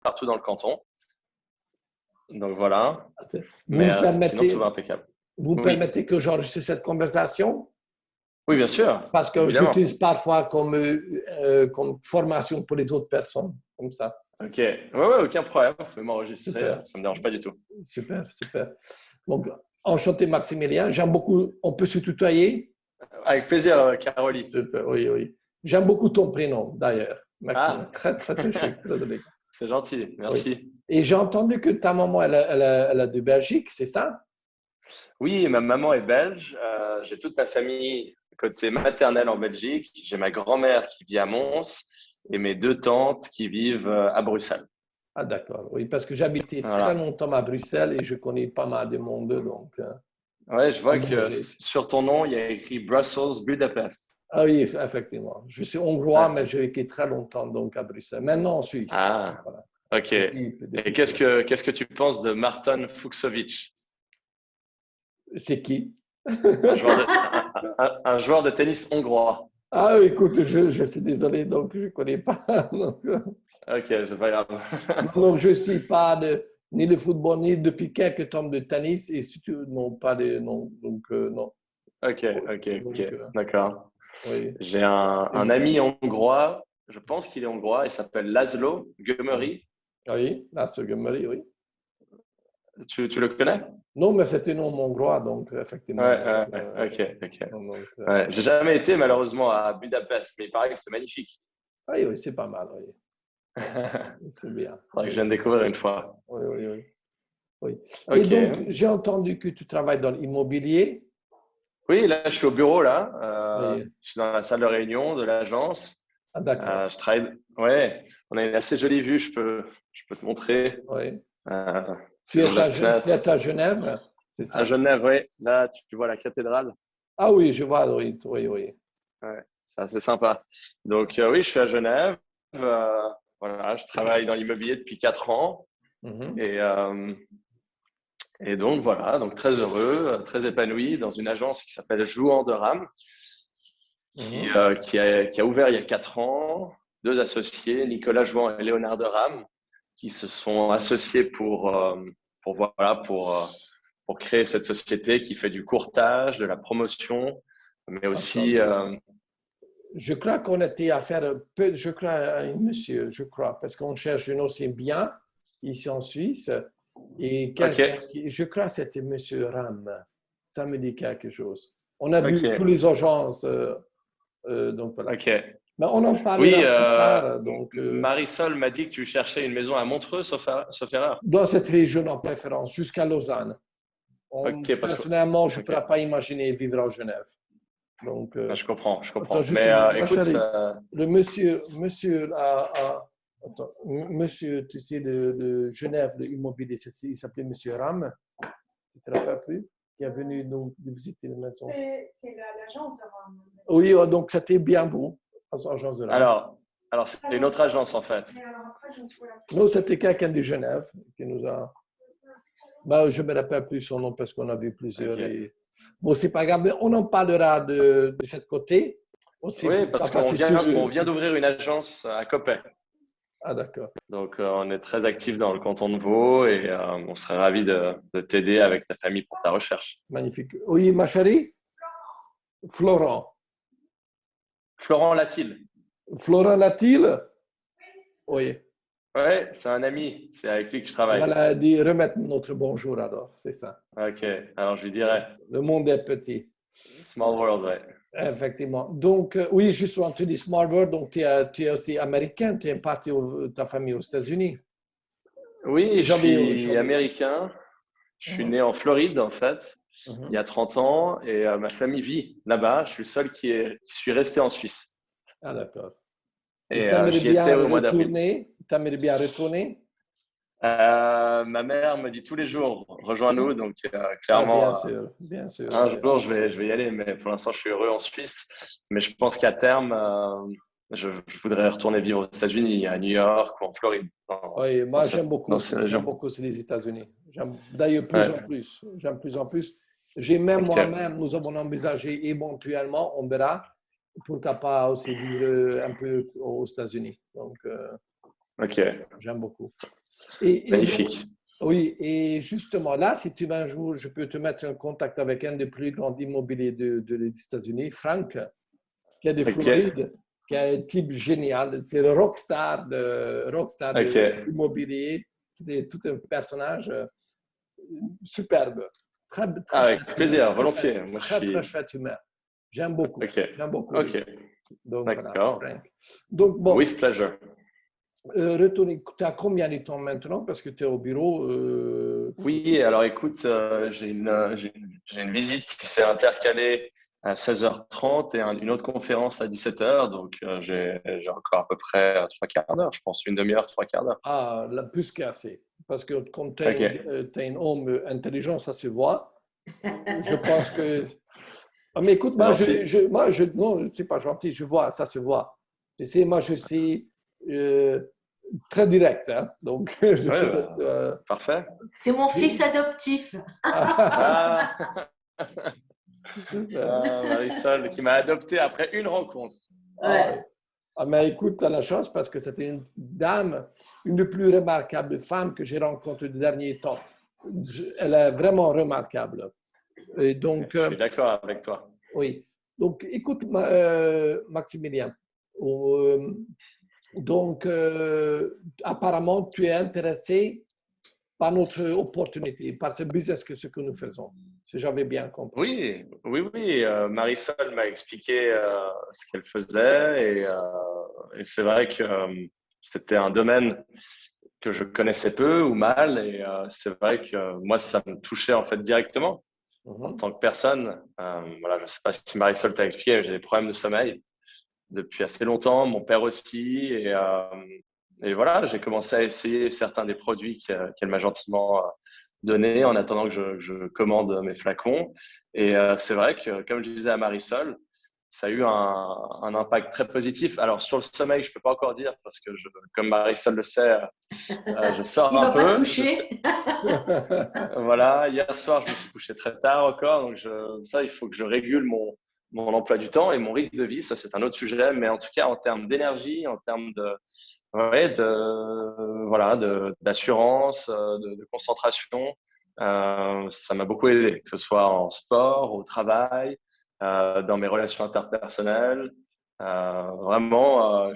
partout dans le canton. Donc voilà. Vous Mais me sinon, tout permettez, va impeccable. vous me Oui, permettez que j'enregistre cette conversation? oui, bien sûr, Parce que évidemment. j'utilise parfois comme formation pour les autres personnes, comme ça. Ok, ouais, aucun problème. Vous pouvez m'enregistrer, Super, ça me dérange pas du tout. super, super. Donc, enchanté Maximilien. J'aime beaucoup, on peut se tutoyer? Avec plaisir, Caroline. Super, oui, oui. J'aime beaucoup ton prénom, d'ailleurs, Maxime. Ah, Très, très, très chouette. Désolé. c'est gentil, Oui. merci. Et j'ai entendu que ta maman, elle a de Belgique, c'est ça? Oui, ma maman est belge. J'ai toute ma famille côté maternel en Belgique. J'ai ma grand-mère qui vit à Mons et mes deux tantes qui vivent à Bruxelles. Ah, d'accord. Oui, parce que j'habitais très Voilà. longtemps à Bruxelles et je connais pas mal de monde, donc, Ouais, je en vois que Belgique. sur ton nom, il y a écrit Brussels, Budapest. Ah oui, effectivement. Je suis hongrois, Ouais. mais j'ai vécu très longtemps donc à Bruxelles. Maintenant en Suisse. Ah, Voilà. ok. Et Depuis qu'est-ce que tu penses de Marton Fucsovic, C'est qui? un joueur de tennis hongrois? Ah, écoute, je suis désolé, donc je ne connais pas. Donc, Ok, c'est pas grave. donc, je ne suis pas ni de football, ni depuis quelques temps de tennis, et surtout, non, pas de. Non, donc, non. Ok, ok, Donc, d'accord. oui, J'ai c'est un bien. ami hongrois, je pense qu'il est hongrois, il s'appelle Laszlo Oui, Gömöri. oui, la seconde, oui. Tu le connais? Non, mais c'était non hongrois, donc, Ouais, effectivement. Donc, ok. donc, Ouais, j'ai jamais été malheureusement à Budapest, mais il paraît que c'est magnifique. oui, oui, c'est pas mal, oui. C'est bien. Faudrait que je Oui, vienne découvrir une fois. oui, oui, oui. Oui. Et Ok. donc, j'ai entendu que tu travailles dans l'immobilier. Oui, là, je suis au bureau, là. Oui. Je suis dans la salle de réunion de l'agence. Ah, d'accord. Je travaille. Ouais, on a une assez jolie vue, je peux te montrer. Oui. Euh, Tu si es j'ouvre la tu fenêtre. es à Genève, c'est À ça? Genève, oui. Là, tu vois la cathédrale. Ah oui, je vois, oui, oui, oui. Ouais, c'est assez sympa. Donc, oui, je suis à Genève. Euh, voilà, je travaille dans l'immobilier depuis 4 ans. Mhm, Et, euh, et donc, voilà, donc très heureux, très épanoui dans une agence qui s'appelle Jouan de Rame, mhm. qui a ouvert il y a 4 ans. Deux associés, Nicolas Jouan et Léonard de Rame, qui se sont associés voilà, pour créer cette société qui fait du courtage, de la promotion, mais D'accord. aussi. Je crois qu'on était à faire un peu, je crois, à un monsieur, je crois, parce qu'on cherche un aussi bien ici en Suisse. Et Ok, quelqu'un qui, je crois que c'était monsieur Ram. Ça me dit quelque chose. On a vu tous ok, les agences, donc voilà. ok. Mais on en Oui, parlera plus tard. Donc, Marisol m'a dit que tu cherchais une maison à Montreux, sauf erreur. dans cette région en préférence, jusqu'à Lausanne. Ok, parce que. Personnellement, je ne Ok, pourrais pas imaginer vivre à Genève. Donc, je comprends, je attends, comprends. juste Mais une minute. Ma écoute, chérie, le monsieur, attends, monsieur, tu sais, de Genève, de l'immobilier, il s'appelait monsieur Ram, tu ne te rappelles plus, qui est venu donc de visiter la maison. C'est l'agence de Ram. Oui, donc c'était bien vous, agence de Ram. alors, alors c'est une autre agence en fait. Mais alors après, je me souviens plus. Non, c'était quelqu'un de Genève qui nous a. Ben, je ne me rappelle plus son nom parce qu'on a vu plusieurs. Ok. Bon, c'est pas grave, mais on en parlera de ce côté. Aussi, Oui, parce qu'on c'est on vient d'ouvrir une agence à Coppet. Ah, d'accord. Donc, on est très actif dans le canton de Vaud et on serait ravis de t'aider avec ta famille pour ta recherche. Magnifique. Oui, ma chérie? Florent. Florent Latil. Florent Latil? Oui. Ouais, c'est un ami, c'est avec lui que je travaille. Voilà, dit remettre notre bonjour alors, c'est ça. Ok, alors je lui dirai. Le monde est petit. Small world, ouais. Effectivement. Donc, oui, justement, tu dis Small World, donc tu es aussi américain, tu es parti de ta famille aux États-Unis. Oui, je suis Jamais. américain. Je suis Mhm, né en Floride, en fait, il y mhm. a 30 ans, et ma famille vit là-bas. Je suis le seul qui suis resté en Suisse. Ah, d'accord. Et Et tu aimerais j'y étais bien au mois d'avril. retourner? Tu aimerais bien retourner? Ma mère me dit tous les jours, rejoins-nous. Donc, Ah, clairement, bien sûr, un oui. jour, je vais y aller. Mais pour l'instant, je suis heureux en Suisse. Mais je pense qu'à terme, je voudrais retourner vivre aux États-Unis, à New York ou en Floride, Oui, moi j'aime beaucoup dans aussi. ces J'aime régions. beaucoup aussi les États-Unis. J'aime d'ailleurs plus en Ouais, plus. J'aime plus en plus. J'ai même ok. moi-même, nous avons envisagé éventuellement, on verra, pourquoi pas aussi vivre un peu aux États-Unis. Donc, Ok, J'aime beaucoup. magnifique. Oui, et justement, là, si tu veux un jour, je peux te mettre en contact avec un des plus grands immobiliers des États-Unis, Frank, qui est de Ok, Floride, qui est un type génial. C'est le rockstar de ok. l'immobilier. C'était tout un personnage superbe. Très, très Avec chouette humain. plaisir, volontiers. Moi, je Très suis. chouette humain. J'aime beaucoup. Ok, J'aime beaucoup. ok, Lui. Donc, voilà, d'accord. Frank. Donc, bon, With pleasure. retourner. Tu as combien de temps maintenant parce que tu es au bureau Oui, alors écoute, j'ai une visite qui s'est intercalée à 16h30 et une autre conférence à 17h. Donc, j'ai encore à peu près trois quarts d'heure, je pense, une demi-heure, trois quarts d'heure. Ah, plus qu'assez. Parce que quand tu Ok. as une homme intelligent, ça se voit. Je pense que. Ah, mais écoute, C'est gentil. non, c'est pas gentil, je vois, ça se voit. Tu sais, moi, je suis très direct, hein, donc je Ouais, peux bah, être. parfait. C'est mon fils adoptif. Ah, Super. Marisol qui m'a adopté après une rencontre. Ah, Ouais. ouais. Ah, mais écoute, tu as la chance parce que c'était une dame, une des plus remarquables femmes que j'ai rencontrées de dernier temps. Elle est vraiment remarquable. Et donc, Je suis d'accord avec toi. oui. Donc, écoute, Maximilien, euh, donc, apparemment, tu es intéressé par notre opportunité, par ce business que ce que nous faisons, si j'avais bien compris. Oui, oui, oui. Marisol m'a expliqué ce qu'elle faisait et c'est vrai que c'était un domaine que je connaissais peu ou mal et c'est vrai que moi ça me touchait en fait directement en Mhm. tant que personne. Voilà, je ne sais pas si Marisol t'a expliqué, mais j'ai des problèmes de sommeil depuis assez longtemps, mon père aussi et voilà, j'ai commencé à essayer certains des produits qu'elle m'a gentiment donnés en attendant que je commande mes flacons. Et c'est vrai que, comme je disais à Marisol, ça a eu un impact très positif. Alors, sur le sommeil, je ne peux pas encore dire parce que, comme Marisol le sait, je sors Il un va pas se peu. coucher. Voilà, hier soir, je me suis couché très tard encore. Donc, ça, il faut que je régule mon emploi du temps et mon rythme de vie. Ça, c'est un autre sujet. Mais en tout cas, en termes d'énergie, en termes ouais, voilà, d'assurance, de concentration, ça m'a beaucoup aidé, que ce soit en sport, au travail, dans mes relations interpersonnelles. Vraiment,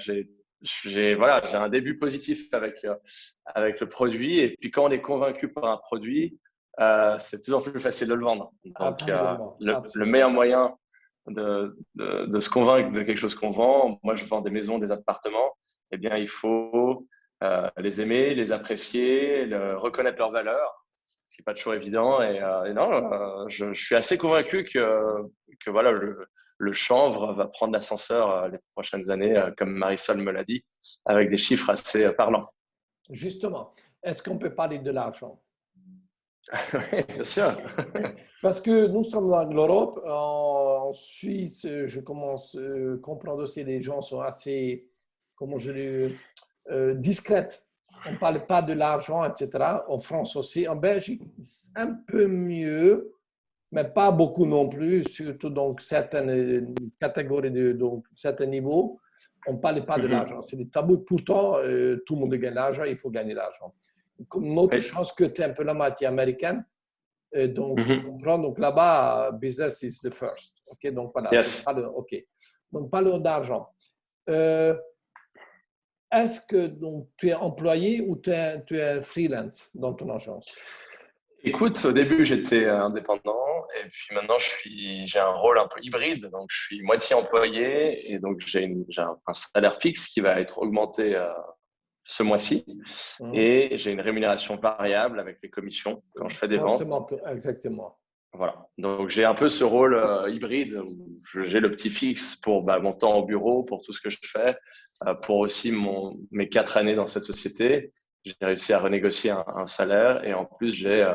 voilà, j'ai un début positif avec le produit. Et puis, quand on est convaincu par un produit, c'est toujours plus facile de le vendre. Donc, Absolument, le absolument. meilleur moyen de se convaincre de quelque chose qu'on vend, moi, je vends des maisons, des appartements, eh bien, il faut les aimer, les apprécier, reconnaître leurs valeurs, ce qui n'est pas toujours évident. Et non, je suis assez convaincu que voilà, le chanvre va prendre l'ascenseur les prochaines années, comme Marisol me l'a dit, avec des chiffres assez parlants. Justement, est-ce qu'on peut parler de l'argent? Oui, bien sûr. Parce que nous sommes dans l'Europe, en Suisse, je commence à comprendre aussi les gens sont assez, comment je dis, discrètes. On ne parle pas de l'argent, etc. En France aussi, en Belgique, un peu mieux, mais pas beaucoup non plus, surtout dans certaines catégories, donc certains niveaux. On ne parle pas de l'argent. C'est des tabous. Pourtant, tout le monde gagne l'argent, il faut gagner l'argent. Comme une autre Oui. chance que tu es un peu la matière américaine, donc, tu Mhm. comprends, donc là-bas, business is the first. OK, donc voilà. Yes. OK. Donc, parlons d'argent. Est-ce que donc, tu es employé ou tu es freelance dans ton agence? Écoute, au début, j'étais indépendant et puis maintenant, j'ai un rôle un peu hybride. Donc, je suis moitié employé et donc j'ai un salaire fixe qui va être augmenté ce mois-ci Mhm. et j'ai une rémunération variable avec les commissions quand je fais des ventes. Forcément, exactement. Voilà. Donc, j'ai un peu ce rôle hybride où j'ai le petit fixe pour mon temps au bureau, pour tout ce que je fais, pour aussi mes 4 années dans cette société. J'ai réussi à renégocier un salaire et en plus, j'ai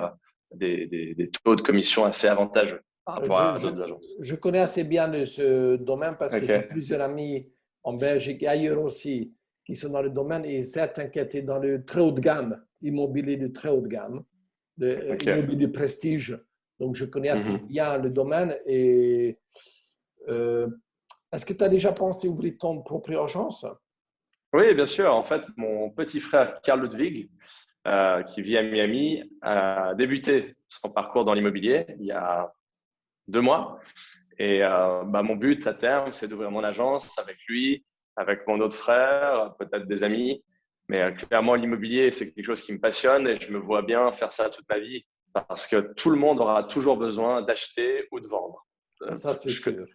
des taux de commission assez avantageux par rapport Je, à je, d'autres agences. je connais assez bien ce domaine parce que j'ai OK. plusieurs amis en Belgique et ailleurs aussi qui sont dans le domaine et certains qui étaient dans le très haut de gamme, immobilier de très haut de gamme, OK. immobilier de prestige. Donc, je connais assez Mhm. bien le domaine. Et est-ce que tu as déjà pensé ouvrir ton propre agence? Oui, bien sûr. En fait, mon petit frère Karl Ludwig, qui vit à Miami, a débuté son parcours dans l'immobilier il y a 2 mois. Et mon but à terme, c'est d'ouvrir mon agence avec lui, avec mon autre frère, peut-être des amis. Mais clairement, l'immobilier, c'est quelque chose qui me passionne et je me vois bien faire ça toute ma vie parce que tout le monde aura toujours besoin d'acheter ou de vendre. Ça, c'est Je fais sûr.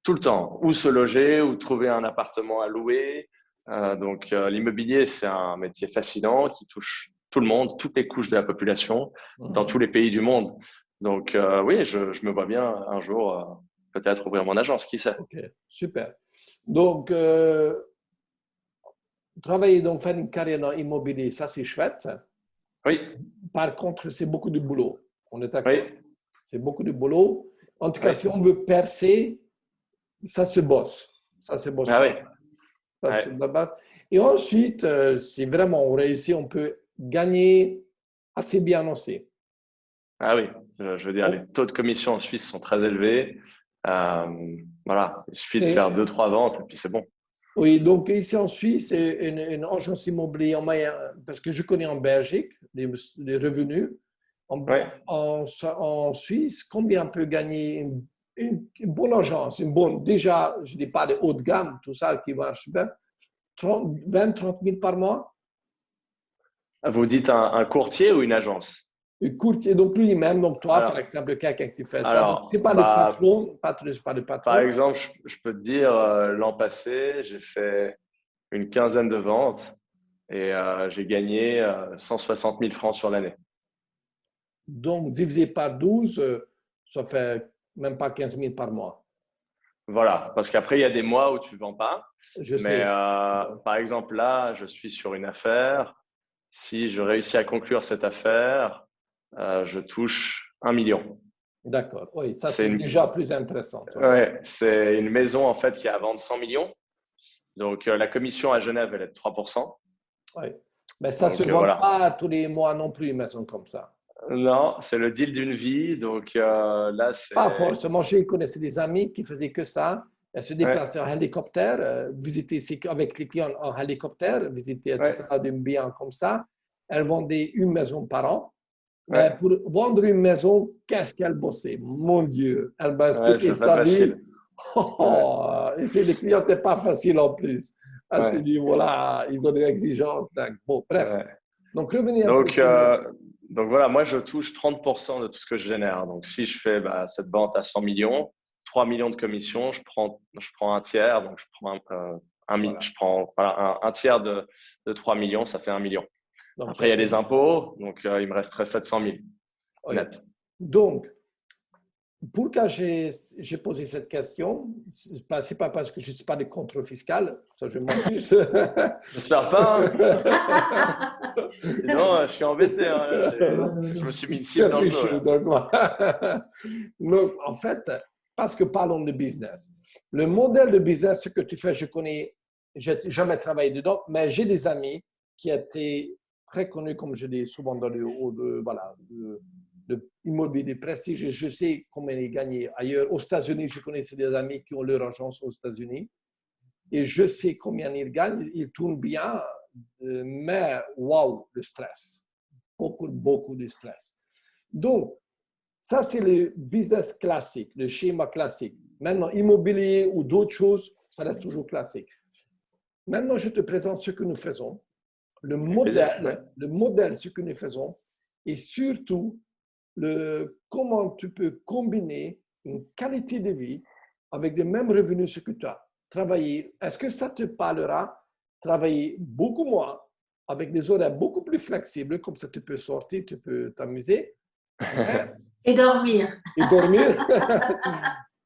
tout le temps, ou se loger, ou trouver un appartement à louer. L'immobilier, c'est un métier fascinant qui touche tout le monde, toutes les couches de la population, dans tous Mhm. les pays du monde. Donc, oui, je me vois bien un jour peut-être ouvrir mon agence, qui sait. OK, super. Donc, travailler, donc faire une carrière dans l'immobilier, ça, c'est chouette. Oui, Par contre, c'est beaucoup de boulot. On est d'accord. oui, C'est beaucoup de boulot. En tout cas, oui. si on veut percer, ça se bosse. Ça se bosse Ah oui, pas. Ça, c'est ouais. la base. Et ensuite, si vraiment on réussit, on peut gagner assez bien aussi. Ah oui. Je veux dire, les On- taux de commission en Suisse sont très élevés. Voilà, il suffit de faire et- 2, 3 ventes et puis c'est bon. oui, donc ici en Suisse, une agence immobilière, parce que je connais en Belgique les revenus, Oui. en Suisse, combien peut gagner une bonne agence, une bonne, déjà, je ne dis pas de haut de gamme, tout ça qui marche bien, 20-30 000 par mois. Vous dites un courtier ou une agence? Le courtier, donc lui-même, donc toi, par Alors, exemple, quelqu'un qui fait ça, donc ce alors n'est pas le bah, patron, c'est pas le par patron. exemple, je peux te dire, l'an passé, j'ai fait une quinzaine de ventes et j'ai gagné 160 000 francs sur l'année. Donc, divisé par 12, ça fait même pas 15 000 par mois. Voilà, parce qu'après, il y a des mois où tu ne vends pas. Je Mais sais. par exemple, là, je suis sur une affaire. Si je réussis à conclure cette affaire, je touche 1 million. D'accord. Oui, ça C'est c'est une, déjà plus intéressant. Ouais. ouais, c'est une maison en fait qui a à vendre 100 millions. Donc la commission à Genève, elle est de 3%. Oui. Mais ça ne se Donc vend voilà. pas tous les mois non plus, une maison comme ça. Non, c'est le deal d'une vie. Donc là, Pas c'est. forcément. Je connaissais des amis qui faisaient que ça. Elles se Ouais, déplaçaient en hélicoptère, visiter avec les clients en hélicoptère, visiter, etc., ouais, d'un bien comme ça. Elles vendaient une maison par an. Mais ouais, pour vendre une maison, qu'est-ce qu'elle bossait? Mon Dieu, elle m'a ouais, expliqué c'est pas sa vie. facile. Oh, Ouais, oh, et c'est les clients, c'est pas facile en plus. Elle s'est ouais, dit, voilà, ils ont des exigences dingues. Bon, bref. ouais. Donc, revenez un peu Donc, sur le. euh, donc voilà, moi, je touche 30% de tout ce que je génère. Donc, si je fais cette vente à 100 millions, 3 millions de commissions, je prends un tiers. Donc, je Voilà. prends voilà, un tiers de 3 millions, ça fait 1 million. Donc, Après, ça, il y a c'est les bien. impôts. Donc, il me resterait 700 000 Oui. net. Donc, pourquoi j'ai posé cette question? C'est pas parce que je ne suis pas de contrôle fiscal, ça je m'en fiche. J'espère pas, hein. Sinon, je suis embêté, hein, là. Je me suis mis une cible C'est dans le dos, fichu. là. Donc, en fait, parce que parlons de business. Le modèle de business, ce que tu fais, je connais, je n'ai jamais travaillé dedans, mais j'ai des amis qui étaient très connus, comme je dis souvent dans le haut de, voilà, de immobilier de prestige. Et je sais combien ils gagnent ailleurs. Aux États-Unis, je connais des amis qui ont leur agence aux États-Unis. Et je sais combien ils gagnent. Ils tournent bien, mais waouh, le stress. Beaucoup, beaucoup de stress. Donc, ça, c'est le business classique, le schéma classique. Maintenant, immobilier ou d'autres choses, ça reste toujours classique. Maintenant, je te présente ce que nous faisons, Avec plaisir. Ouais. le modèle, ce que nous faisons, et surtout, comment tu peux combiner une qualité de vie avec les mêmes revenus que tu as. Travailler, est-ce que ça te parlera? Travailler beaucoup moins, avec des horaires beaucoup plus flexibles, comme ça tu peux sortir, tu peux t'amuser, Et dormir. et dormir,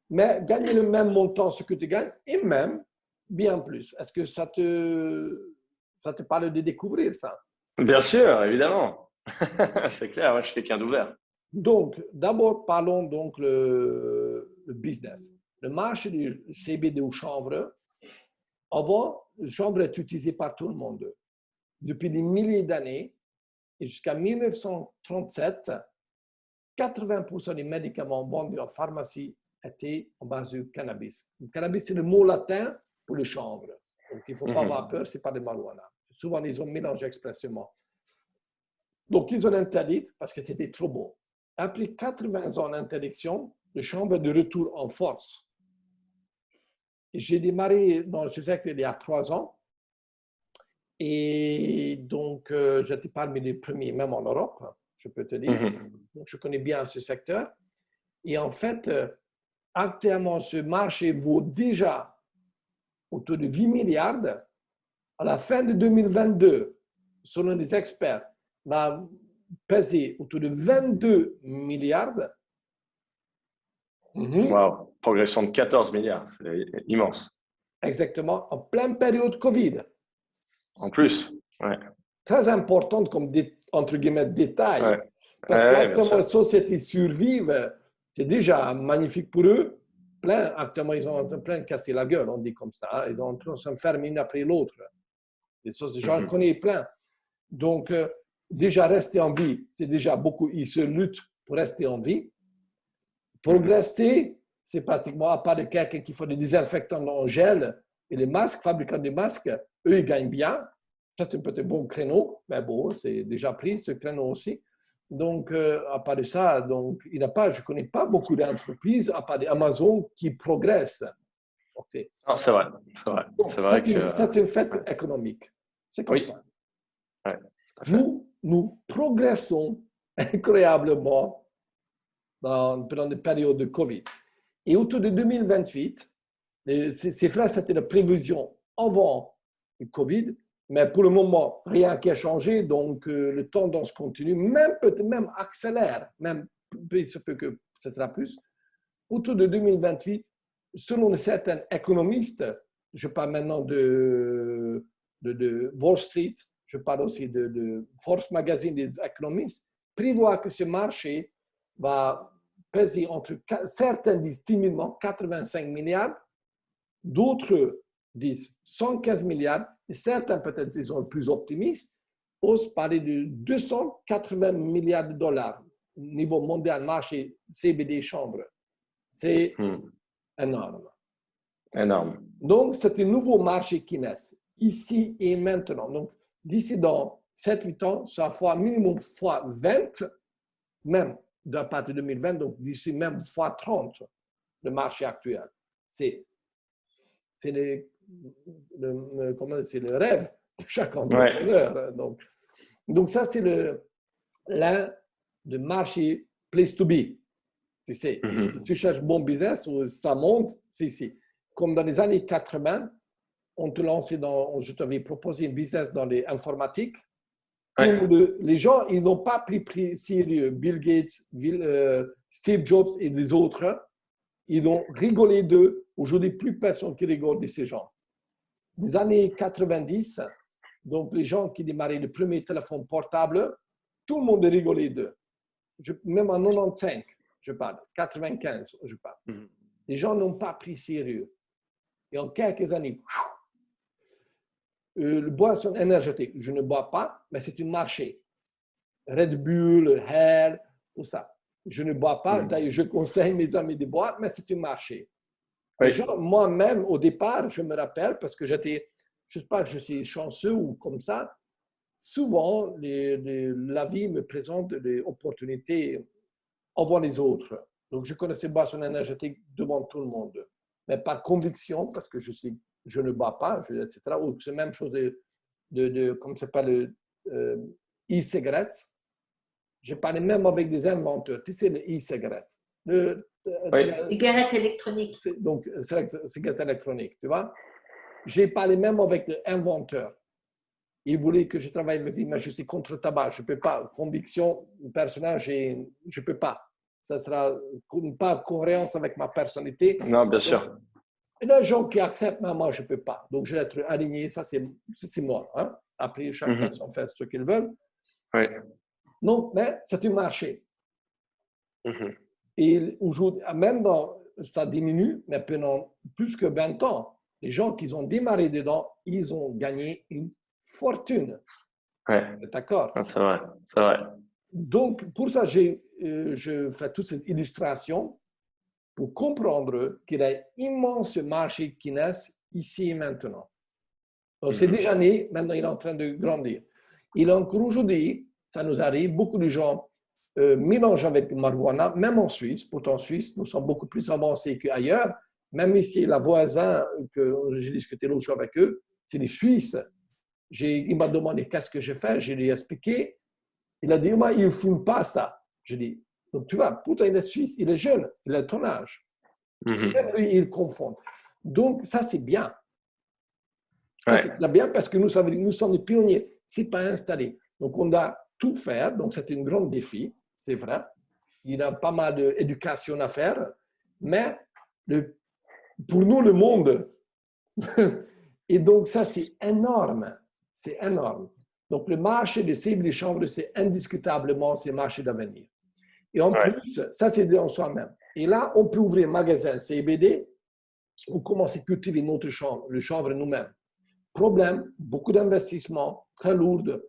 mais gagner le même montant ce que tu gagnes, et même bien plus. Est-ce que ça te parle de découvrir ça? Bien sûr, évidemment. C'est clair, moi, je suis quelqu'un d'ouvert. Donc, d'abord, parlons donc le business. Le marché du CBD ou chanvre, avant, le chanvre est utilisé par tout le monde. Depuis des milliers d'années, et jusqu'à 1937, 80% des médicaments vendus en pharmacie étaient en base de cannabis. Le cannabis, c'est le mot latin pour le chanvre. Donc, il ne faut pas avoir peur, ce n'est pas de marijuana. Souvent, ils ont mélangé expressément. Donc, ils ont interdit parce que c'était trop beau. Après 80 ans d'interdiction, le chambre de retour en force. J'ai démarré dans ce secteur il y a 3 ans. Et donc, j'étais parmi les premiers, même en Europe, je peux te dire. Donc, je connais bien ce secteur. Et en fait, actuellement, ce marché vaut déjà autour de 8 milliards. À la fin de 2022, selon les experts, va peser autour de 22 milliards. Wow, progression de 14 milliards, c'est immense. Exactement, en pleine période Covid. En plus, ouais. Très importante comme, entre guillemets, détail. Ouais. Parce Ouais, qu'actuellement, les sociétés survivent, c'est déjà magnifique pour eux. Actuellement, ils ont plein de casser la gueule, on dit comme ça. Hein. Ils ont en train de s'enfermer une après l'autre. J'en connais plein. Donc, déjà rester en vie, c'est déjà beaucoup. Ils se luttent pour rester en vie. Progresser, c'est pratiquement, à part de quelqu'un qui fait des désinfectants en gel et les masques, fabricants de masques, eux, ils gagnent bien. C'est peut-être un bon créneau, mais bon, c'est déjà pris ce créneau aussi. Donc, à part de ça, donc, je ne connais pas beaucoup d'entreprises, à part d'Amazon, qui progressent. Okay. Non, c'est vrai. C'est vrai que... C'est une fête économique. C'est comme ça. Ouais, nous progressons incroyablement pendant les périodes de Covid. Et autour de 2028, ces phrases, c'était la prévision avant le Covid, mais pour le moment, rien qui a changé, donc le tendance continue, peut-être même accélère, même il se peut que ce sera plus. Autour de 2028, selon certains économistes, je parle maintenant de Wall Street, je parle aussi de Forbes Magazine des économistes, prévoit que ce marché va peser entre, certains disent timidement 85 milliards, d'autres disent 115 milliards, et certains peut-être ils sont plus optimistes, osent parler de 280 milliards de dollars au niveau mondial, marché CBD chambre. C'est énorme. Énorme. Donc, c'est un nouveau marché qui naît, ici et maintenant. Donc, d'ici dans 7-8 ans, ça fois minimum fois 20, même à partir de 2020, donc d'ici même fois 30, le marché actuel. C'est le rêve de chaque entrepreneur. Ouais. Donc ça, c'est l'un des marchés place to be. Tu sais, si tu cherches bon business, ou ça monte, c'est ici. Comme dans les années 80, je t'avais proposé un business dans l'informatique. Ouais. Les gens, ils n'ont pas pris sérieux Bill Gates, Steve Jobs et les autres. Ils ont rigolé d'eux. Aujourd'hui, plus personne qui rigole de ces gens. Les années 90, donc les gens qui démarraient le premier téléphone portable, tout le monde rigolait d'eux. Même en 95, je parle, 95, je parle. Les gens n'ont pas pris sérieux. Et en quelques années, le boisson énergétique, je ne bois pas, mais c'est un marché. Red Bull, Hell, tout ça. Je ne bois pas, d'ailleurs, je conseille mes amis de boire, mais c'est un marché. Oui. Moi-même, au départ, je me rappelle, parce que je ne sais pas, je suis chanceux ou comme ça, souvent, la vie me présente des opportunités avant les autres. Donc, je connaissais boisson énergétique devant tout le monde, mais par conviction, parce que je ne bois pas, etc. Ou c'est la même chose comme ça s'appelle, e-cigarettes. J'ai parlé même avec des inventeurs. Tu sais, le e-cigarette. Cigarette électronique. Donc, cigarette électronique, tu vois. J'ai parlé même avec l'inventeur. Il voulait que je travaille avec lui, mais je suis contre le tabac. Je ne peux pas. Conviction personnelle, je ne peux pas. Ça sera pas cohérence avec ma personnalité. Non, bien sûr. Et les gens qui acceptent, mais moi, je ne peux pas. Donc, je vais être aligné. Ça, c'est moi. Hein? Après, chaque personne fait ce qu'il veut. Oui. Non, mais c'est un marché. Et aujourd'hui, même ça diminue, mais pendant plus que 20 ans, les gens qui ont démarré dedans, ils ont gagné une fortune. Ouais. D'accord? C'est vrai, c'est vrai. Donc, pour ça, je fais toute cette illustration pour comprendre qu'il y a un immense marché qui naît ici et maintenant. Donc, c'est déjà né, maintenant il est en train de grandir. Et encore aujourd'hui, ça nous arrive, beaucoup de gens mélangent avec marijuana, même en Suisse. Pourtant, en Suisse, nous sommes beaucoup plus avancés qu'ailleurs. Même ici, la voisin que j'ai discuté l'autre jour avec eux, c'est des Suisses. Il m'a demandé qu'est-ce que je fais, je lui ai expliqué. Il a dit, moi, il ne fume pas ça. Je dis, donc tu vois, pourtant il est suisse, il est jeune, il a ton âge. Même lui, il confond. Donc, ça, c'est bien. Ça, c'est très bien parce que nous sommes des pionniers. Ce n'est pas installé. Donc, on doit tout faire. Donc, c'est un grand défi, c'est vrai. Il y a pas mal d'éducation à faire. Mais pour nous, le monde. Et donc, ça, c'est énorme. C'est énorme. Donc, le marché des cibles des chambres, c'est indiscutablement c'est le marché d'avenir. Et en plus, ça, c'est en soi-même. Et là, on peut ouvrir un magasin CBD, on commence à cultiver notre chanvre, le chanvre nous-mêmes. Problème, beaucoup d'investissements, très lourds,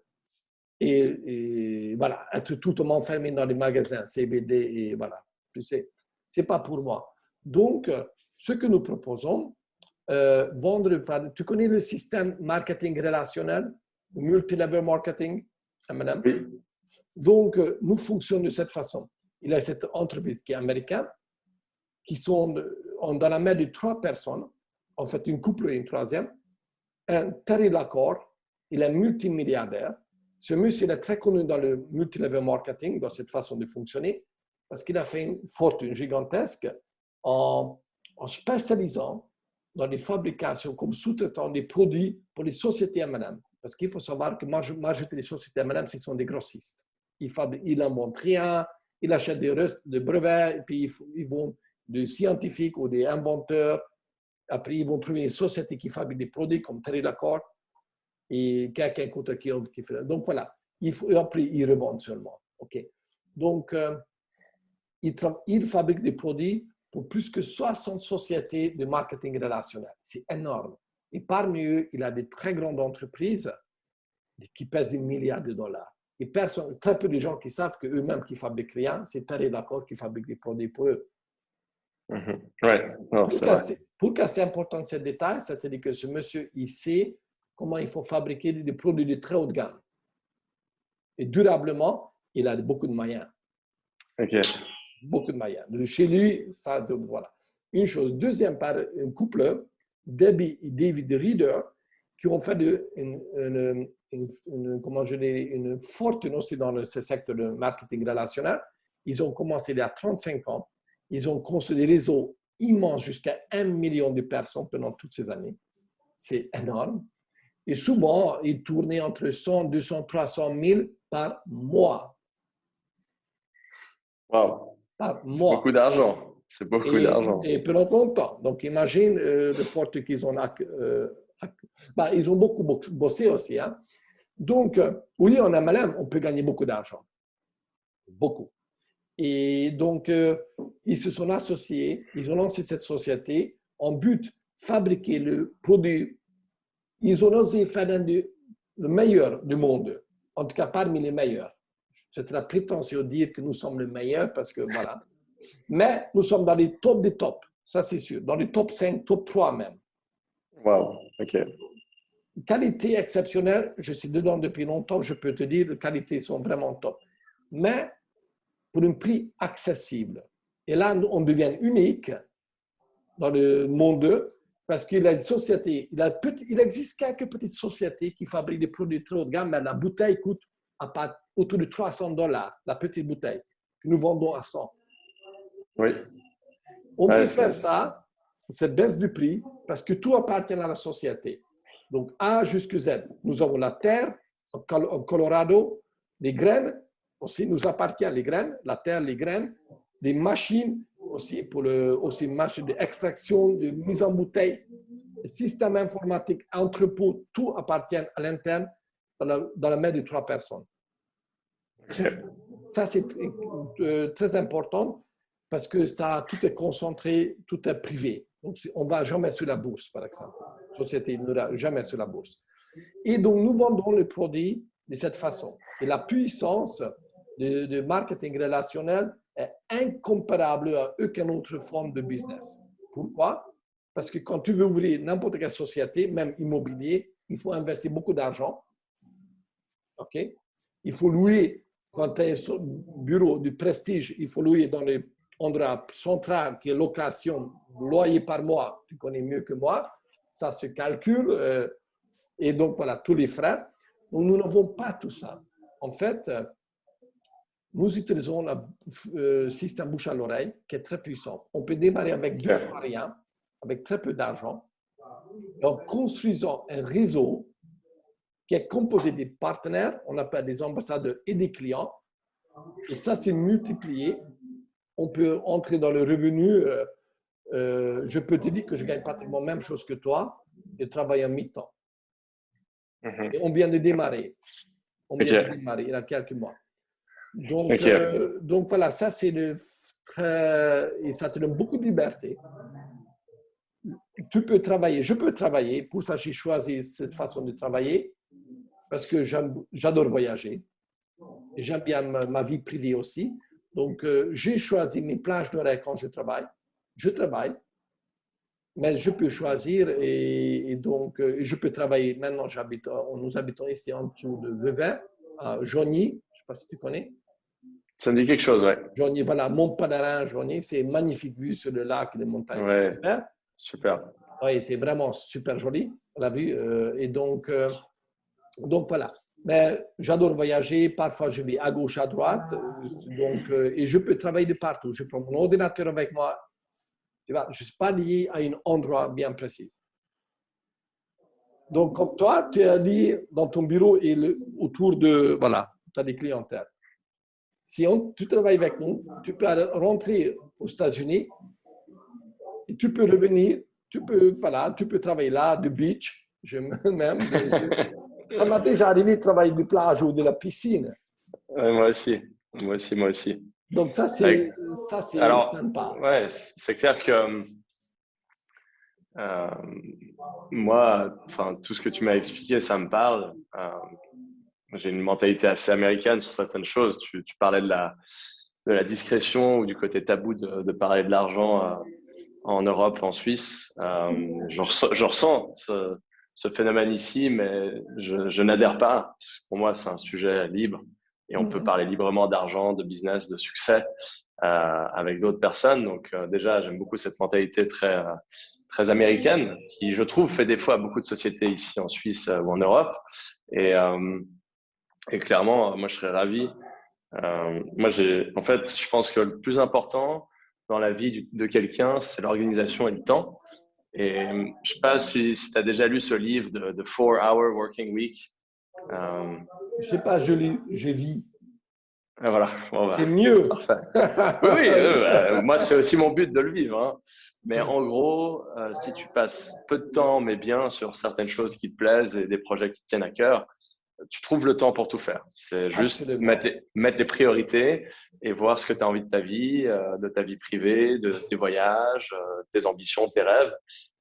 et voilà, être tout enfermé dans les magasins CBD, et voilà, tu sais, c'est pas pour moi. Donc, ce que nous proposons, vendre, tu connais le système marketing relationnel, multilevel marketing, madame? Oui. Donc, nous fonctionnons de cette façon. Il y a cette entreprise qui est américaine, qui sont dans la main de 3 personnes, en fait, une couple et une troisième. Un Terry Lacor, il est multimilliardaire. Ce monsieur il est très connu dans le multilevel marketing, dans cette façon de fonctionner, parce qu'il a fait une fortune gigantesque en spécialisant dans les fabrications comme sous-traitant des produits pour les sociétés M&M. Parce qu'il faut savoir que la majorité des sociétés M&M, ce sont des grossistes. Ils n'inventent rien, ils achètent des brevets, et puis ils vont des scientifiques ou des inventeurs. Après, ils vont trouver une société qui fabrique des produits comme Terry Lacor et quelqu'un qui fait. Donc voilà, après, ils revendent seulement. Okay. Donc, ils fabriquent des produits pour plus que 60 sociétés de marketing relationnel. C'est énorme. Et parmi eux, il y a des très grandes entreprises qui pèsent des milliards de dollars. Et très peu de gens qui savent qu'eux-mêmes qui fabriquent rien, c'est Terry Lacor qui fabrique des produits pour eux. Pourquoi c'est important ce détail? C'est-à-dire que ce monsieur, il sait comment il faut fabriquer des produits de très haute gamme. Et durablement, il a beaucoup de moyens. Beaucoup de moyens. Chez lui, ça, voilà. Une chose. Deuxième, par un couple, Debbie et David Reader, qui ont fait une fortune aussi dans ce secteur de marketing relationnel. Ils ont commencé il y a 35 ans. Ils ont construit des réseaux immenses jusqu'à 1 million de personnes pendant toutes ces années. C'est énorme. Et souvent, ils tournaient entre 100, 200, 300 000 par mois. Wow. Par mois. C'est beaucoup d'argent. C'est beaucoup d'argent. Et pendant longtemps. Donc, imagine le fortune qu'ils ont. Ils ont beaucoup bossé aussi. Hein. Donc, oui, en MLM, on peut gagner beaucoup d'argent. Beaucoup. Et donc, ils se sont associés, ils ont lancé cette société en but de fabriquer le produit. Ils ont osé faire le meilleur du monde, en tout cas parmi les meilleurs. C'est très prétentieux de dire que nous sommes les meilleurs parce que voilà. Mais nous sommes dans les tops des tops, ça c'est sûr, dans les top 5, top 3 même. Wow, ok. Qualité exceptionnelle, je suis dedans depuis longtemps, je peux te dire, les qualités sont vraiment top. Mais pour un prix accessible. Et là, on devient unique dans le monde parce qu'il y a une société, il existe quelques petites sociétés qui fabriquent des produits très haut de gamme, mais la bouteille coûte autour de $300, la petite bouteille, que nous vendons à 100. Oui. On peut faire ça, cette baisse du prix, parce que tout appartient à la société. Donc, A jusqu'à Z. Nous avons la terre, en Colorado, les graines, aussi nous appartient les graines, la terre, les graines, les machines aussi pour aussi machines d'extraction, de mise en bouteille, le système informatique, entrepôt, tout appartient à l'interne dans la main de 3 personnes. Okay. Ça, c'est très important parce que ça, tout est concentré, tout est privé. Donc, on ne va jamais sur la bourse, par exemple. La société ne va jamais sur la bourse. Et donc, nous vendons le produit de cette façon. Et la puissance de marketing relationnel est incomparable à aucune autre forme de business. Pourquoi? Parce que quand tu veux ouvrir n'importe quelle société, même immobilier, il faut investir beaucoup d'argent. OK? Il faut louer, quand tu es au bureau du prestige, il faut louer dans les endroits centraux qui est location, loyer par mois, tu connais mieux que moi. Ça se calcule. Et donc, voilà, tous les frais. Donc, nous n'avons pas tout ça. En fait, nous utilisons le système bouche à l'oreille qui est très puissant. On peut démarrer avec deux fois rien, avec très peu d'argent, en construisant un réseau qui est composé des partenaires, on appelle des ambassadeurs et des clients. Et ça, c'est multiplié. On peut entrer dans le revenu. Je peux te dire que je gagne pratiquement la même chose que toi et travaille en mi-temps. Et on vient de démarrer. On vient de démarrer il y a quelques mois. Donc voilà, ça c'est et ça te donne beaucoup de liberté. Tu peux travailler, je peux travailler. Pour ça, j'ai choisi cette façon de travailler parce que j'adore voyager. Et j'aime bien ma vie privée aussi. Donc, j'ai choisi mes plages d'horaire quand je travaille. Je travaille, mais je peux choisir et donc je peux travailler. Maintenant, nous habitons ici en dessous de Vevey, à Joigny. Je ne sais pas si tu connais. Ça me dit quelque chose, ouais. Joigny, voilà, Mont-Padarin, Joigny, c'est magnifique vue sur le lac et les montagnes. Ouais, c'est super. Super. Oui, c'est vraiment super joli, la vue. Et donc voilà. Mais j'adore voyager. Parfois, je vais à gauche, à droite. Donc, et je peux travailler de partout. Je prends mon ordinateur avec moi. Tu vois, je ne suis pas lié à un endroit bien précis. Donc, comme toi, tu es lié dans ton bureau et autour de, voilà, tu as des clientèles. Si tu travailles avec nous, tu peux rentrer aux États-Unis et tu peux revenir, tu peux travailler là, du beach, je m'aime. Ça m'a déjà arrivé de travailler de plage ou de la piscine. Moi aussi. Donc, ça, c'est sympa. Ouais, c'est clair que moi, tout ce que tu m'as expliqué, ça me parle. J'ai une mentalité assez américaine sur certaines choses. Tu parlais de la discrétion ou du côté tabou de parler de l'argent en Europe, en Suisse. Je ressens ce phénomène ici, mais je n'adhère pas. Pour moi, c'est un sujet libre et on peut parler librement d'argent, de business, de succès avec d'autres personnes. Donc déjà, j'aime beaucoup cette mentalité très américaine qui, je trouve, fait défaut à beaucoup de sociétés ici en Suisse ou en Europe. Et clairement, moi, je serais ravi. En fait, je pense que le plus important dans la vie de quelqu'un, c'est l'organisation et le temps. Et je ne sais pas si tu as déjà lu ce livre de 4-Hour Working Week. Je ne sais pas, je vis. Et voilà. Bon, c'est mieux. Parfait. Oui, moi, c'est aussi mon but de le vivre. Hein. Mais en gros, si tu passes peu de temps, mais bien sur certaines choses qui te plaisent et des projets qui te tiennent à cœur, tu trouves le temps pour tout faire. C'est juste mettre des priorités et voir ce que tu as envie de ta vie privée, de tes voyages, tes ambitions, tes rêves.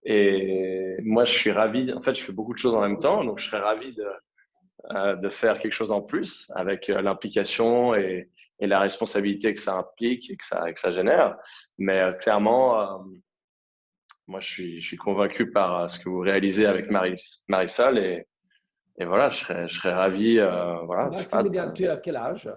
Et moi, je suis ravi. En fait, je fais beaucoup de choses en même temps, donc je serais ravi de faire quelque chose en plus avec l'implication et la responsabilité que ça implique et que ça génère. Mais clairement, moi, je suis convaincu par ce que vous réalisez avec Marisol et voilà, je serais ravi. Voilà, Maximilien, tu es à quel âge?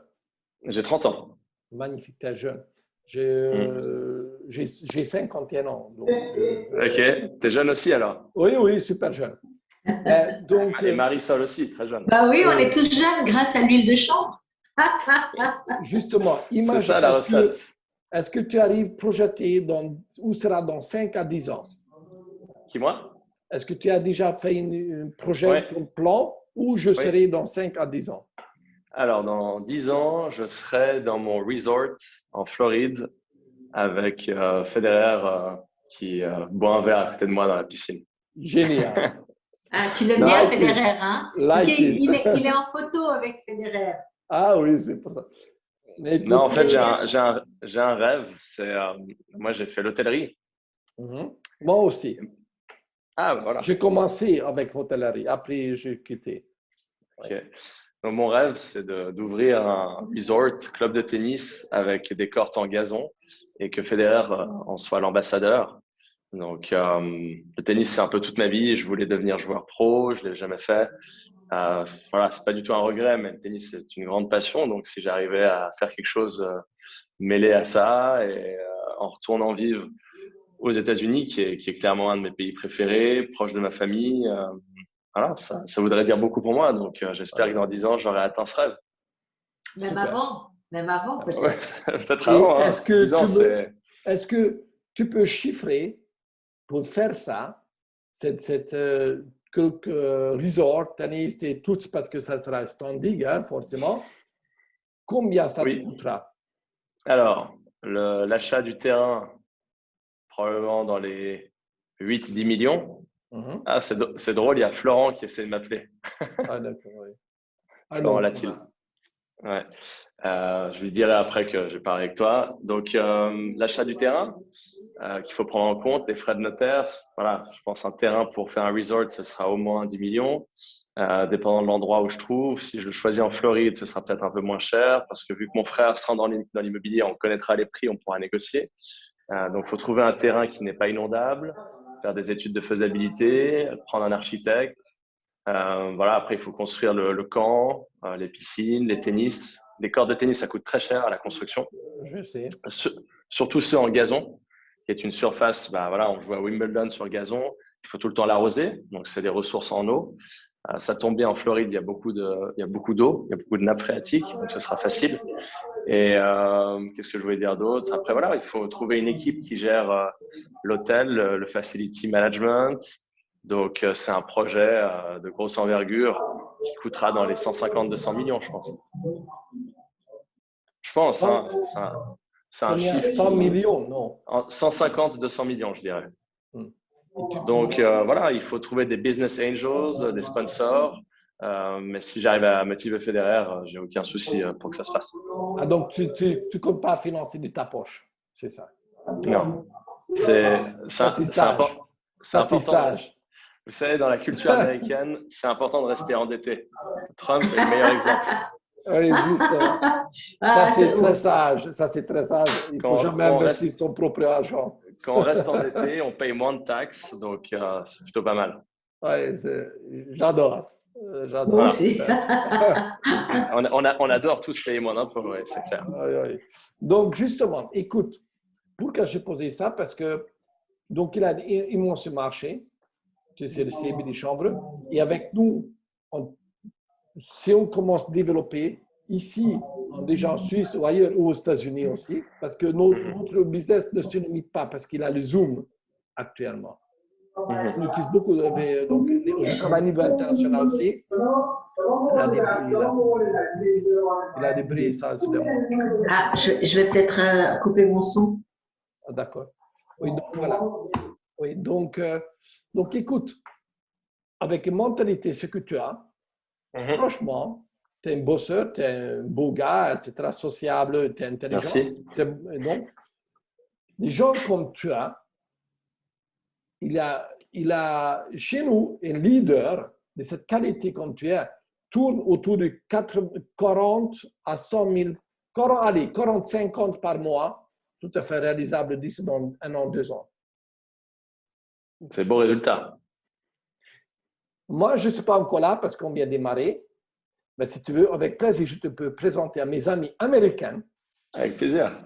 J'ai 30 ans. Magnifique, tu es jeune. J'ai 51 ans. Donc, ok, tu es jeune aussi alors? Oui, super jeune. Et Marisol aussi, très jeune. Bah oui, on est tous jeunes grâce à l'huile de chanvre. Justement, imagine. C'est ça la recette. Est-ce que tu arrives projeté où sera dans 5 à 10 ans? Qui, moi? Est-ce que tu as déjà fait un projet, un plan où je serai dans 5 à 10 ans? Alors, dans 10 ans, je serai dans mon resort en Floride avec Federer qui boit un verre à côté de moi dans la piscine. Génial. Ah, tu l'aimes bien, Federer, hein? Il est en photo avec Federer. Ah oui, c'est pour ça. Mais non, en fait, j'ai un rêve. Moi, j'ai fait l'hôtellerie. Moi aussi. Ah, voilà. J'ai commencé avec l'hôtellerie. Après, j'ai quitté. Ok. Donc, mon rêve, c'est d'ouvrir un resort, club de tennis avec des courts en gazon et que Federer en soit l'ambassadeur. Donc, le tennis, c'est un peu toute ma vie. Je voulais devenir joueur pro, je l'ai jamais fait. Voilà, c'est pas du tout un regret, mais le tennis, c'est une grande passion. Donc, si j'arrivais à faire quelque chose mêlé à ça et en retournant vivre aux États-Unis, qui est clairement un de mes pays préférés, proche de ma famille, voilà, ça voudrait dire beaucoup pour moi. Donc, j'espère que dans 10 ans, j'aurai atteint ce rêve. Même avant peut-être. Ouais, peut-être avant. Hein. 10 ans, est-ce que tu peux chiffrer pour faire ça, cette resort, tennis et tout, parce que ça sera standing, hein, forcément. Combien ça te coûtera? Alors, l'achat du terrain, probablement dans les 8-10 millions. Ah, c'est drôle, il y a Florent qui essaie de m'appeler. Ah, d'accord, oui. Florent Latil. Ouais. Je lui dirai après que j'ai parlé avec toi. Donc, l'achat du terrain, qu'il faut prendre en compte, les frais de notaire. Voilà, je pense un terrain pour faire un resort, ce sera au moins 10 millions. Dépendant de l'endroit où je trouve. Si je le choisis en Floride, ce sera peut-être un peu moins cher parce que vu que mon frère sera dans l'immobilier, on connaîtra les prix, on pourra négocier. Donc, il faut trouver un terrain qui n'est pas inondable, faire des études de faisabilité, prendre un architecte. Voilà, après, il faut construire le camp, les piscines, les tennis. Les cordes de tennis, ça coûte très cher à la construction. Je sais. Surtout ceux en gazon, qui est une surface, voilà, on joue à Wimbledon sur le gazon, il faut tout le temps l'arroser, donc c'est des ressources en eau. Ça tombe bien, en Floride, il y a beaucoup d'eau, il y a beaucoup de nappes phréatiques, donc ce sera facile. Et qu'est-ce que je voulais dire d'autre? Après, voilà, il faut trouver une équipe qui gère l'hôtel, le facility management. Donc, c'est un projet de grosse envergure qui coûtera dans les 150-200 millions, je pense. Je pense, hein, c'est un chiffre. 100 millions, non. 150-200 millions, je dirais. Donc, voilà, il faut trouver des business angels, des sponsors. Mais si j'arrive à motiver Federer, j'ai aucun souci pour que ça se fasse. Ah, donc, tu ne comptes pas financer de ta poche, c'est ça? Non. C'est important. Vous savez, dans la culture américaine, c'est important de rester endetté. Trump est le meilleur exemple. Oui, justement. Ça, c'est très sage. Ça, c'est très sage. Il ne faut jamais investir son propre argent. Quand on reste endetté, on paye moins de taxes, donc c'est plutôt pas mal. Oui, j'adore. Moi aussi. on adore tous payer moins d'impôts, oui, c'est clair. Oui. Donc, justement, écoute, pourquoi j'ai posé ça? Parce que, donc, il a un immense marché, c'est le CB des chambres, et avec nous, si on commence à développer ici, déjà en Suisse ou ailleurs, ou aux États-Unis aussi, parce que notre business ne se limite pas, parce qu'il a le Zoom actuellement. On utilise beaucoup, donc je travaille à niveau international aussi. Il a des bruits, ça, c'est le monde. Ah, je vais peut-être couper mon son. Ah, d'accord. Oui, donc voilà. Oui, donc écoute, avec une mentalité, ce que tu as, franchement, tu es un bosseur, tu es un beau gars, etc., sociable, tu es intelligent. Merci. Donc, des gens comme tu as, il a chez nous un leader de cette qualité comme tu es, tourne autour de 40 à 100 000, 40-50 par mois, tout à fait réalisable d'ici dans 1 an, 2 ans. C'est beau résultat. Moi, je ne suis pas encore là parce qu'on vient démarrer. Mais si tu veux, avec plaisir, je te peux présenter à mes amis américains. Avec plaisir.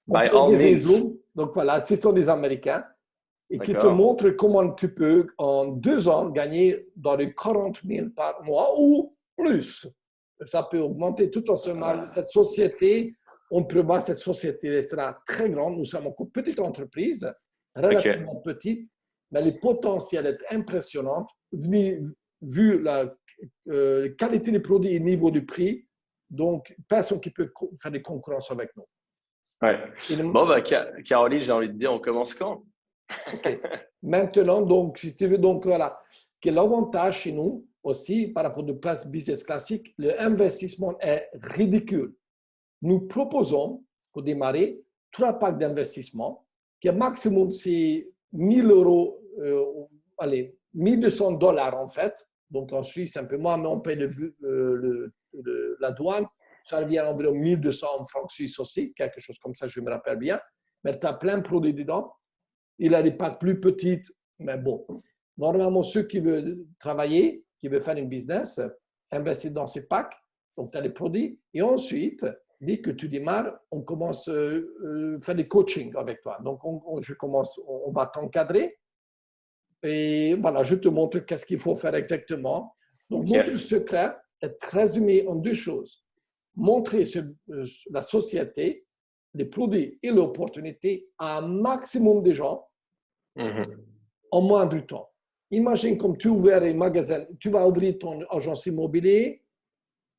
By all means. Donc voilà, ce sont des Américains et qui te montrent comment tu peux, en 2 ans, gagner dans les 40 000 par mois ou plus. Ça peut augmenter. De toute façon, cette société, on prévoit cette société sera très grande. Nous sommes une petite entreprise, relativement petite, mais le potentiel est impressionnant vu la qualité des produits et le niveau du prix. Donc, personne qui peut faire des concurrences avec nous. Ouais. Bon, Caroline, j'ai envie de dire, on commence quand? Okay. Maintenant, donc, si tu veux, donc voilà, quel avantage chez nous aussi par rapport au business classique, l'investissement est ridicule. Nous proposons, pour démarrer, 3 packs d'investissement, qui est maximum, c'est 1 000 €, allez, $1 200 en fait. Donc en Suisse, un peu moins, mais on paye la douane. Ça revient à environ 1 200 en francs suisses aussi, quelque chose comme ça, je me rappelle bien. Mais tu as plein de produits dedans. Il a des packs plus petites, mais bon. Normalement, ceux qui veulent travailler, qui veulent faire une business, investissent dans ces packs, donc tu as les produits, et ensuite, dès que tu démarres, on commence à faire des coachings avec toi. Donc, on va t'encadrer, et voilà, je te montre qu'est-ce qu'il faut faire exactement. Donc, notre secret est résumé en deux choses. Montrer la société, les produits et l'opportunité à un maximum de gens en moins de temps. Imagine comme tu ouvres un magasin, tu vas ouvrir ton agence immobilier,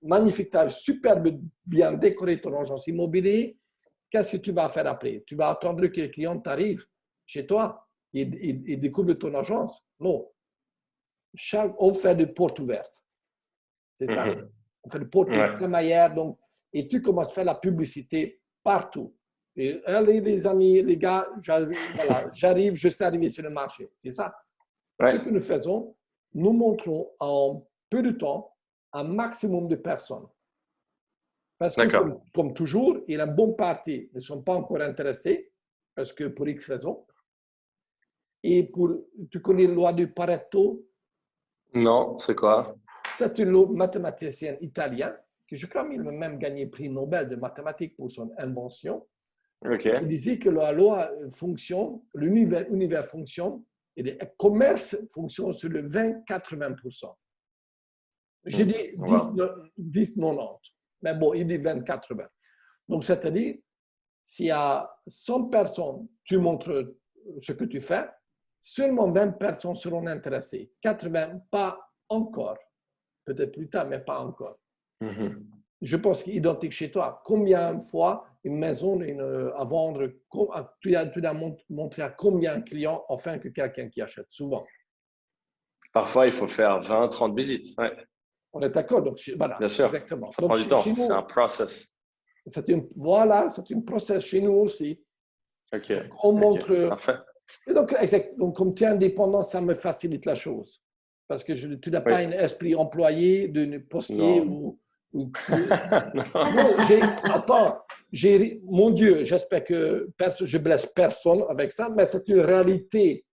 magnifique, tu as super bien décoré ton agence immobilier. Qu'est-ce que tu vas faire après? Tu vas attendre que le client t'arrive chez toi et découvre ton agence? Non. On fait des portes ouvertes. C'est ça. On fait des portes de crémaillère. Donc, et tu commences à faire la publicité partout. Et allez, les amis, les gars, j'arrive, je suis arrivé sur le marché. C'est ça. Ce que nous faisons, nous montrons en peu de temps un maximum de personnes. Parce que, comme toujours, il y a une bonne partie ne sont pas encore intéressés, parce que pour X raisons. Et tu connais la loi du Pareto? Non, c'est quoi? C'est une mathématicienne italienne qui, je crois, il a même gagné le prix Nobel de mathématiques pour son invention. Il disait que la loi fonctionne, l'univers fonctionne, et le commerce fonctionne sur le 20-80%. J'ai dit 10-90, mais bon, il dit 20-80. Donc, c'est-à-dire, s'il y a 100 personnes, tu montres ce que tu fais, seulement 20 personnes seront intéressées. 80, pas encore. Peut-être plus tard, mais pas encore. Je pense qu'il est identique chez toi. Combien de fois une maison à vendre, tu as montré à combien de clients afin que quelqu'un qui achète? Souvent. Parfois, il faut faire 20-30 visites. Ouais. On est d'accord? Donc, voilà. Bien sûr. Exactement. Ça prend du temps. C'est un process. C'est un process chez nous aussi. On montre. Parfait. Et donc, donc, comme tu es indépendant, ça me facilite la chose. Parce que tu n'as pas un esprit employé de postier ou non, attends, mon Dieu, j'espère que je blesse personne avec ça, mais c'est une réalité.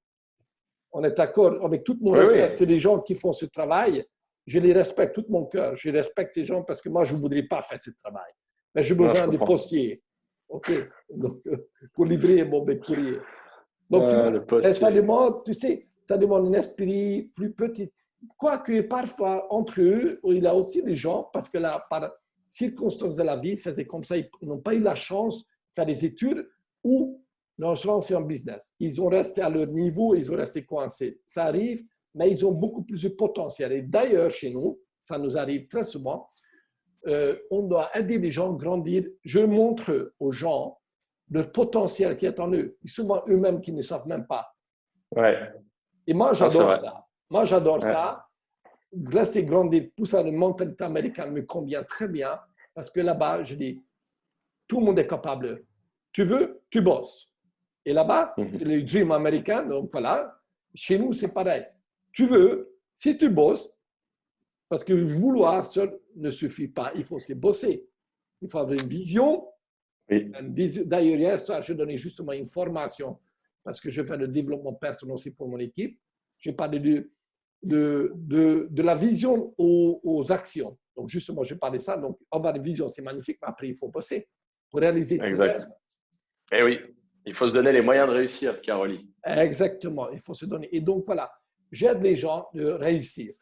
On est d'accord avec tout mon respect. C'est les gens qui font ce travail. Je les respecte tout mon cœur. Je respecte ces gens parce que moi, je ne voudrais pas faire ce travail. Mais j'ai besoin de postier. OK? Donc, pour livrer mon courrier. Donc, ça demande, tu sais, ça demande un esprit plus petit. Quoique parfois, entre eux, il y a aussi des gens, parce que là, par circonstances de la vie, faisaient comme ça, ils n'ont pas eu la chance de faire des études ou non, se lancer en business. Ils ont resté à leur niveau, ils ont resté coincés. Ça arrive, mais ils ont beaucoup plus de potentiel. Et d'ailleurs, chez nous, ça nous arrive très souvent, on doit aider les gens à grandir. Je montre aux gens leur potentiel qui est en eux, souvent eux-mêmes qui ne savent même pas. Et moi, j'adore ça. Moi, j'adore ça. Laisser grandir, pousser la mentalité américaine me convient très bien parce que là-bas, je dis, tout le monde est capable. Tu veux, tu bosses. Et là-bas, c'est le dream américain. Donc voilà, chez nous, c'est pareil. Tu veux, si tu bosses, parce que vouloir seul ne suffit pas. Il faut aussi bosser. Il faut avoir une vision. D'ailleurs, hier soir, je donnais justement une formation parce que je fais le développement personnel aussi pour mon équipe. J'ai parlé de la vision aux actions. Donc, justement, je parlais de ça. Donc, avoir une vision, c'est magnifique, mais après, il faut bosser pour réaliser tout ça. Et oui, il faut se donner les moyens de réussir, Caroline. Exactement, il faut se donner. Et donc, voilà, j'aide les gens de réussir.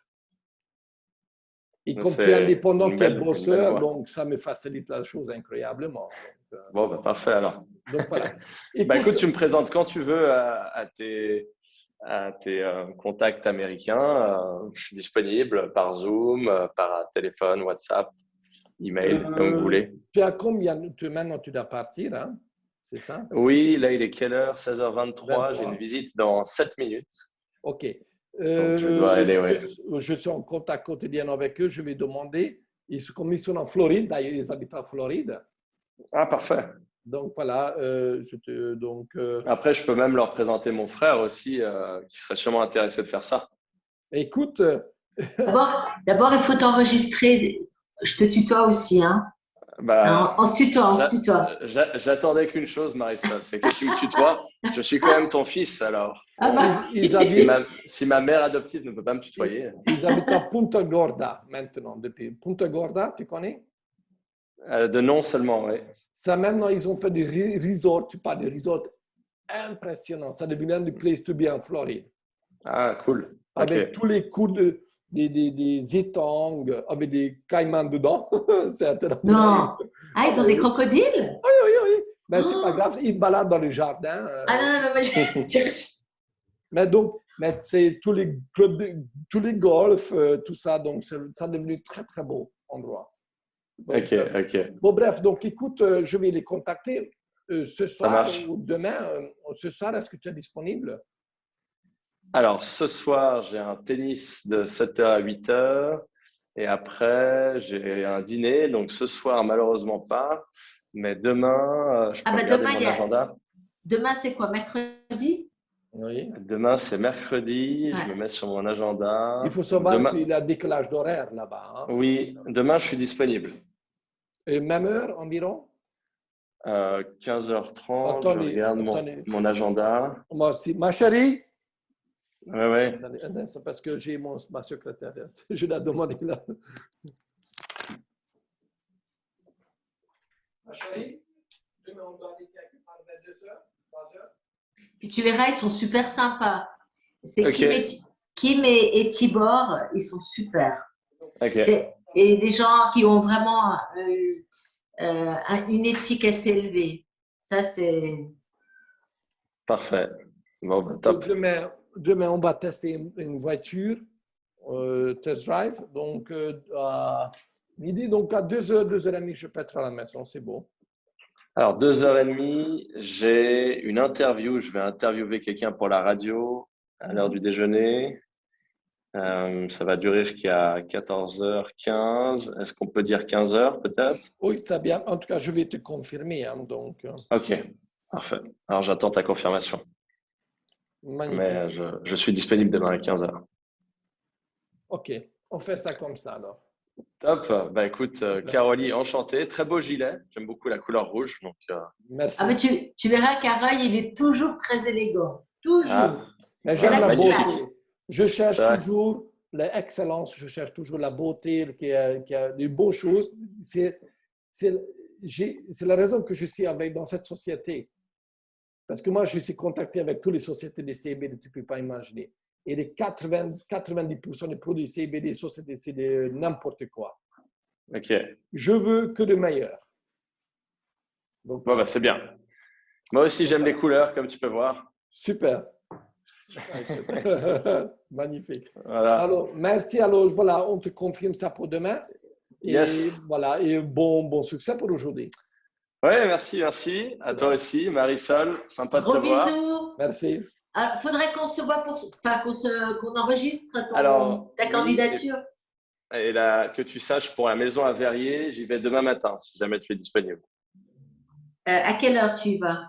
Et comme tu es indépendant, tu es bosseur, donc ça me facilite la chose incroyablement. Donc, bon, parfait alors. Donc, voilà. Écoute, tu me présentes quand tu veux à tes contacts américains. Je suis disponible par Zoom, par téléphone, WhatsApp, email, comme vous voulez. Tu as combien? Maintenant, tu dois partir, hein? C'est ça? Oui, là, il est quelle heure? 16h23. J'ai une visite dans 7 minutes. OK. Donc, je dois aller, je suis en contact quotidien avec eux. Je vais demander. Comme ils sont en Floride, d'ailleurs, ils habitent en Floride. Ah, parfait. Donc, voilà. Après, je peux même leur présenter mon frère aussi, qui serait sûrement intéressé de faire ça. Écoute. D'abord, il faut t'enregistrer. Je te tutoie aussi, hein? Bah, On se tutoie, on se tutoie. j'attendais qu'une chose, Marissa, c'est que tu me tutoies. Je suis quand même ton fils, alors. Ah bah, Ils Si habitent, si ma mère adoptive ne peut pas me tutoyer. ils habitent à Punta Gorda maintenant. Depuis Punta Gorda, tu connais? De nom seulement, oui. Ça, maintenant, ils ont fait des resorts. Tu parles de resorts impressionnants. Ça devient une place to be en Floride. Ah, cool. Avec Ok. tous les coups des étangs, avec des caïmans dedans. C'est intéressant. non. Ah, ils ont des crocodiles? Oui, oui, oui. Mais c'est pas Oh. grave, ils baladent dans le jardin. Ah non, non, mais moi, Mais donc, mais c'est tous les clubs, tous les golfs, tout ça. Donc, ça est devenu très, très beau endroit. Donc, Ok, ok. bon, bref, donc écoute, je vais les contacter ce Ça soir marche. ou demain. Ce soir, est-ce que tu es disponible? Alors, ce soir, j'ai un tennis de 7h à 8h. Et après, j'ai un dîner. Donc, ce soir, malheureusement pas. Mais demain, je Ah peux bah regarder demain, mon agenda. demain c'est quoi? Mercredi? Oui. Demain, c'est mercredi. Je me Ouais. mets sur mon agenda. Il faut Donc, savoir demain, qu'il y a décalage d'horaire là-bas. Hein. oui, demain, je suis disponible. Et même heure environ? 15h30, je Attendez, regarde attendez. mon agenda. Moi aussi. Ma chérie, Ouais, ouais. attendez, un instant, parce que j'ai ma secrétaire. Je l'ai demandé là. Ma chérie, demain on doit aller quelque part vers 2h, 3h. Puis tu verras, ils sont super sympas. C'est Ok, Kim et Tibor, ils sont super. ok. Et des gens qui ont vraiment une éthique assez élevée. Ça, c'est… Parfait. Bon, bah, Donc, top. demain, on va tester une voiture, test drive. Donc, à midi, donc à 2h, 2h30, je peux être à la maison, c'est bon. Alors, 2h30, j'ai une interview. Je vais interviewer quelqu'un pour la radio à l'heure du déjeuner. Ça va durer jusqu'à 14h15. Est-ce qu'on peut dire 15h peut-être? Oui, c'est bien. En tout cas, je vais te confirmer. Hein, donc, Ok, parfait. Alors, j'attends ta confirmation. magnifique. Mais je suis disponible demain à 15h. OK, on fait ça comme ça alors. Top. Bah écoute, Super. Caroline, enchanté. Très beau gilet. J'aime beaucoup la couleur rouge. Donc, Merci. Ah, mais tu verras qu'Araï, il est toujours très élégant. Toujours. ah, Mais C'est j'aime la la beauté. magnifique. Je C'est cherche vrai. toujours l'excellence, je cherche toujours la beauté, qui a des beaux choses. C'est la raison que je suis dans cette société. Parce que moi, je suis contacté avec toutes les sociétés de CBD, tu ne peux pas imaginer. Et les 90% des produits CBD, sociétés, c'est de n'importe quoi. Ok. Je veux que de meilleur. Donc, Bon, bah, c'est bien. Moi aussi, j'aime les couleurs, comme tu peux voir. super. Magnifique. Voilà. Alors, merci. Alors, voilà, on te confirme ça pour demain. Et Yes. voilà, et bon succès pour aujourd'hui. Ouais, merci, merci. À toi aussi, Marisol. Sympa de te Gros voir. bisous. Merci. Il faudrait qu'on se voit qu'on enregistre Alors, ta oui, candidature. et là, que tu saches, pour la maison à Verrier, j'y vais demain matin, si jamais tu es disponible. À quelle heure tu y vas?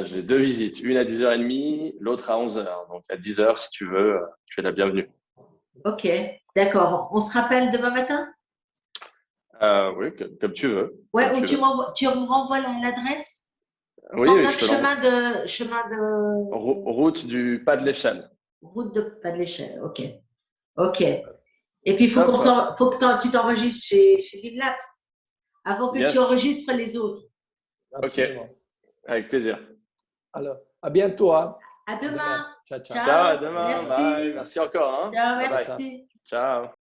J'ai 2 visites, une à 10h30, l'autre à 11h. Donc à 10h, si tu veux, tu es la bienvenue. Ok, d'accord. On se rappelle demain matin? Oui, comme tu veux. Ouais, Comme ou tu veux. tu me renvoies l'adresse? Oui, 109 je te l'envoie. chemin de Route du Pas de l'Échelle. route de pas de l'échelle. Ok. Ok. Et puis, il faut Top. faut que tu t'enregistres chez LiveLabs avant que tu Yes. enregistres les autres. Absolument. Ok, avec plaisir. Alors, à bientôt. Hein. À demain. Ciao, ciao. Ciao. Ciao, à demain. Merci. Bye. Merci encore. Hein. Ciao, Bye bye. merci. Ciao.